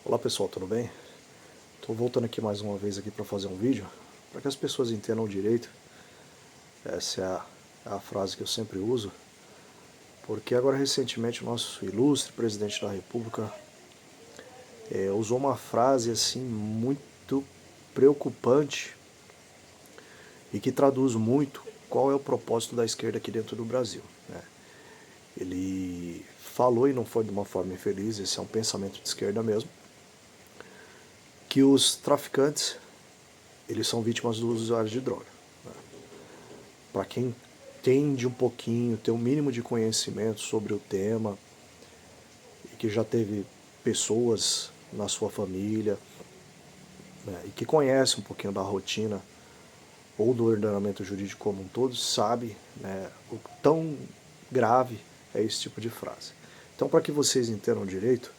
Olá pessoal, tudo bem? Estou voltando aqui mais uma vez aqui para fazer um vídeo para que as pessoas entendam direito. Essa é a frase que eu sempre uso, porque agora recentemente o nosso ilustre presidente da República usou uma frase assim muito preocupante e que traduz muito qual é o propósito da esquerda aqui dentro do Brasil, né? Ele falou, e não foi de uma forma infeliz, esse é um pensamento de esquerda mesmo, que os traficantes eles são vítimas dos usuários de droga. Para quem entende um pouquinho, tem um mínimo de conhecimento sobre o tema e que já teve pessoas na sua família, né, e que conhece um pouquinho da rotina ou do ordenamento jurídico como um todo, sabe, né, o tão grave é esse tipo de frase. Então, para que vocês entendam direito,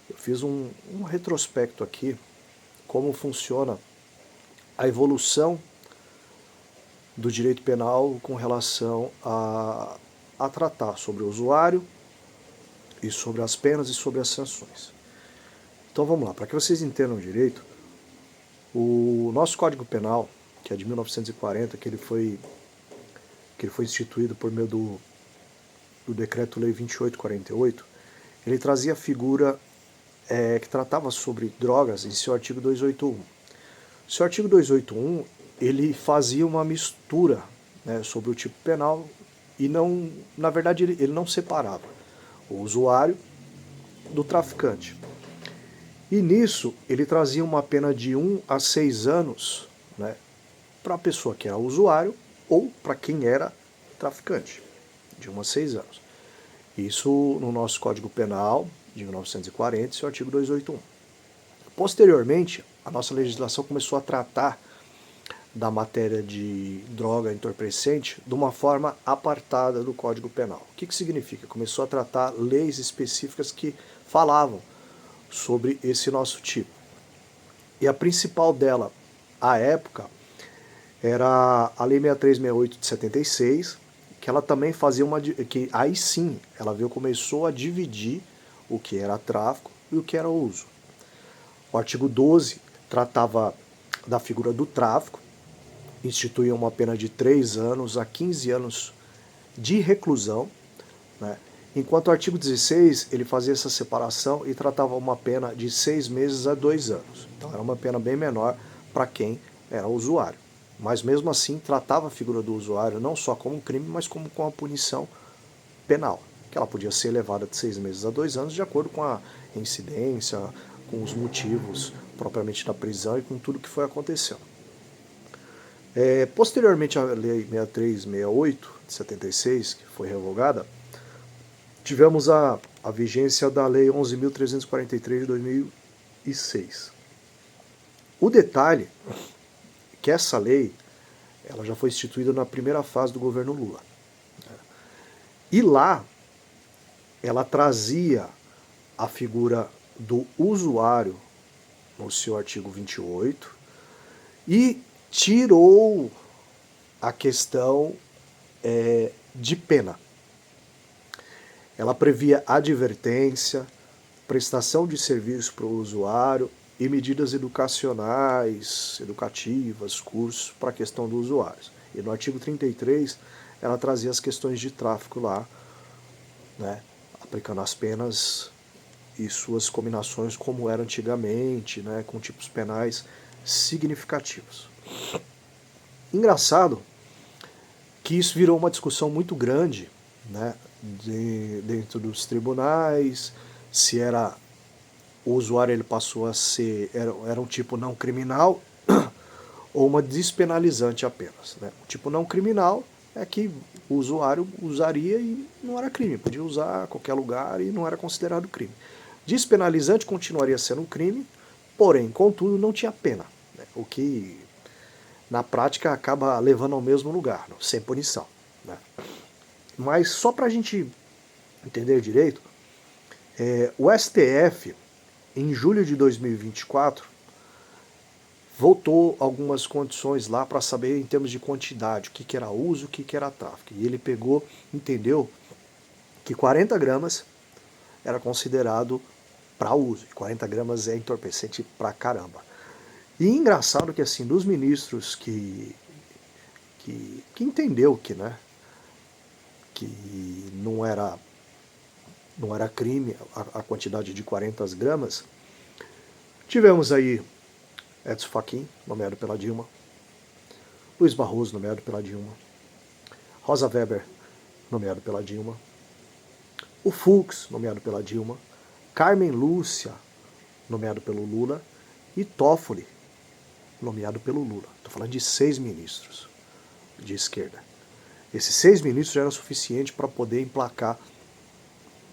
eu fiz um retrospecto aqui, como funciona a evolução do direito penal com relação a tratar sobre o usuário e sobre as penas e sobre as sanções. Então vamos lá, para que vocês entendam direito, o nosso Código Penal, que é de 1940, que ele foi instituído por meio do Decreto-Lei 2848, ele trazia a figura que tratava sobre drogas em seu artigo 281. O seu artigo 281, ele fazia uma mistura, né, sobre o tipo penal e não, na verdade ele não separava o usuário do traficante. E nisso ele trazia uma pena de 1 a 6 anos, né, para a pessoa que era usuário ou para quem era traficante, de 1 a 6 anos. Isso no nosso Código Penal de 1940, seu artigo 281. Posteriormente, a nossa legislação começou a tratar da matéria de droga entorpecente de uma forma apartada do Código Penal. O que significa? Começou a tratar leis específicas que falavam sobre esse nosso tipo. E a principal dela, à época, era a Lei 6368 de 76, que ela também fazia que aí sim, ela começou a dividir o que era tráfico e o que era uso. O artigo 12 tratava da figura do tráfico, instituía uma pena de 3 anos a 15 anos de reclusão, né? Enquanto o artigo 16 ele fazia essa separação e tratava uma pena de 6 meses a 2 anos. Então era uma pena bem menor para quem era usuário. Mas mesmo assim tratava a figura do usuário não só como um crime, mas como com a punição penal, que ela podia ser elevada de 6 meses a 2 anos de acordo com a incidência, com os motivos propriamente da prisão e com tudo que foi acontecendo. Posteriormente à Lei 6368 de 76, que foi revogada, tivemos a vigência da Lei 11.343 de 2006. O detalhe é que essa lei ela já foi instituída na primeira fase do governo Lula. E lá ela trazia a figura do usuário no seu artigo 28 e tirou a questão de pena. Ela previa advertência, prestação de serviço para o usuário e medidas educativas, cursos para a questão dos usuários. E no artigo 33, ela trazia as questões de tráfico lá, né, aplicando as penas e suas combinações como era antigamente, né, com tipos penais significativos. Engraçado que isso virou uma discussão muito grande, né, dentro dos tribunais, se era o usuário ele passou a ser era um tipo não criminal ou uma despenalizante apenas, né? O tipo não criminal é que o usuário usaria e não era crime, podia usar a qualquer lugar e não era considerado crime. Despenalizante continuaria sendo um crime, porém, contudo, não tinha pena, né? O que na prática acaba levando ao mesmo lugar, sem punição, né? Mas só para a gente entender direito, o STF, em julho de 2024, voltou algumas condições lá para saber em termos de quantidade, o que era uso, o que era tráfico. E ele entendeu que 40 gramas era considerado para uso. E 40 gramas é entorpecente pra caramba. E engraçado que, assim, dos ministros que entendeu que, né, que não era crime a quantidade de 40 gramas, tivemos aí Edson Fachin, nomeado pela Dilma, Luiz Barroso, nomeado pela Dilma, Rosa Weber, nomeado pela Dilma, o Fux, nomeado pela Dilma, Carmen Lúcia, nomeado pelo Lula, e Toffoli, nomeado pelo Lula. Estou falando de 6 ministros de esquerda. Esses 6 ministros já eram suficientes para poder emplacar,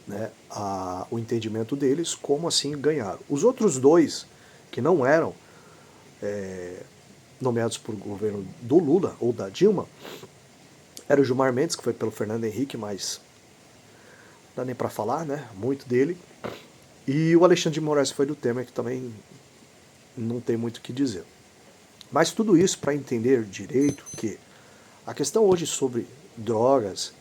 né, o entendimento deles, como assim ganharam. Os outros 2, que não eram nomeados por governo do Lula ou da Dilma, era o Gilmar Mendes, que foi pelo Fernando Henrique, mas não dá nem para falar, né, muito dele, e o Alexandre de Moraes, que foi do Temer, que também não tem muito o que dizer. Mas tudo isso para entender direito que a questão hoje sobre drogas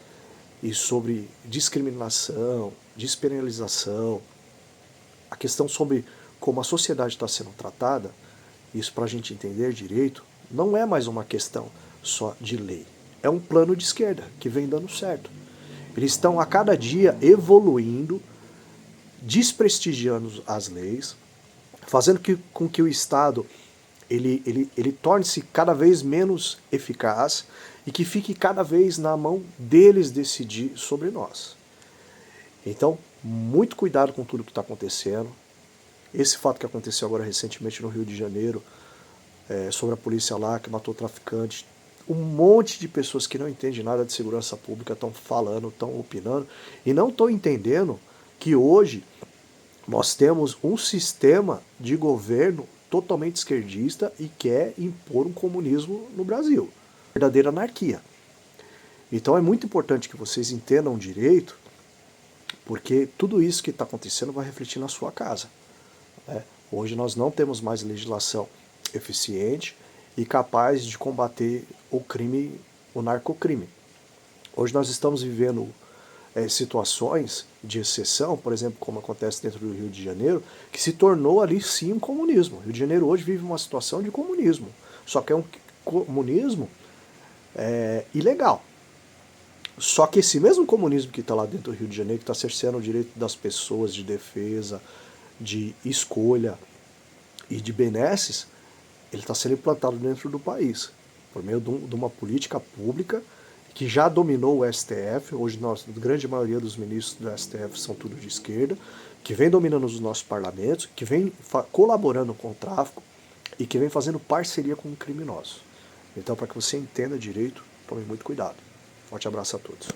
e sobre discriminação, despenalização, a questão sobre como a sociedade está sendo tratada, isso para a gente entender direito, não é mais uma questão só de lei. É um plano de esquerda que vem dando certo. Eles estão a cada dia evoluindo, desprestigiando as leis, fazendo com que o Estado ele torne-se cada vez menos eficaz e que fique cada vez na mão deles decidir sobre nós. Então, muito cuidado com tudo que está acontecendo. Esse fato que aconteceu agora recentemente no Rio de Janeiro, sobre a polícia lá que matou traficante, um monte de pessoas que não entendem nada de segurança pública estão falando, estão opinando e não estão entendendo que hoje nós temos um sistema de governo totalmente esquerdista e quer impor um comunismo no Brasil. Verdadeira anarquia. Então é muito importante que vocês entendam direito, porque tudo isso que está acontecendo vai refletir na sua casa. Né? Hoje nós não temos mais legislação eficiente e capaz de combater o crime, o narcocrime. Hoje nós estamos vivendo situações de exceção, por exemplo, como acontece dentro do Rio de Janeiro, que se tornou ali sim um comunismo. O Rio de Janeiro hoje vive uma situação de comunismo, só que é um comunismo ilegal. Só que esse mesmo comunismo que está lá dentro do Rio de Janeiro, que está cerceando o direito das pessoas de defesa, de escolha e de benesses, ele está sendo implantado dentro do país, por meio de uma política pública que já dominou o STF. Hoje a grande maioria dos ministros do STF são tudo de esquerda, que vem dominando os nossos parlamentos, que vem colaborando com o tráfico e que vem fazendo parceria com criminosos. Então, para que você entenda direito, tome muito cuidado. Forte abraço a todos.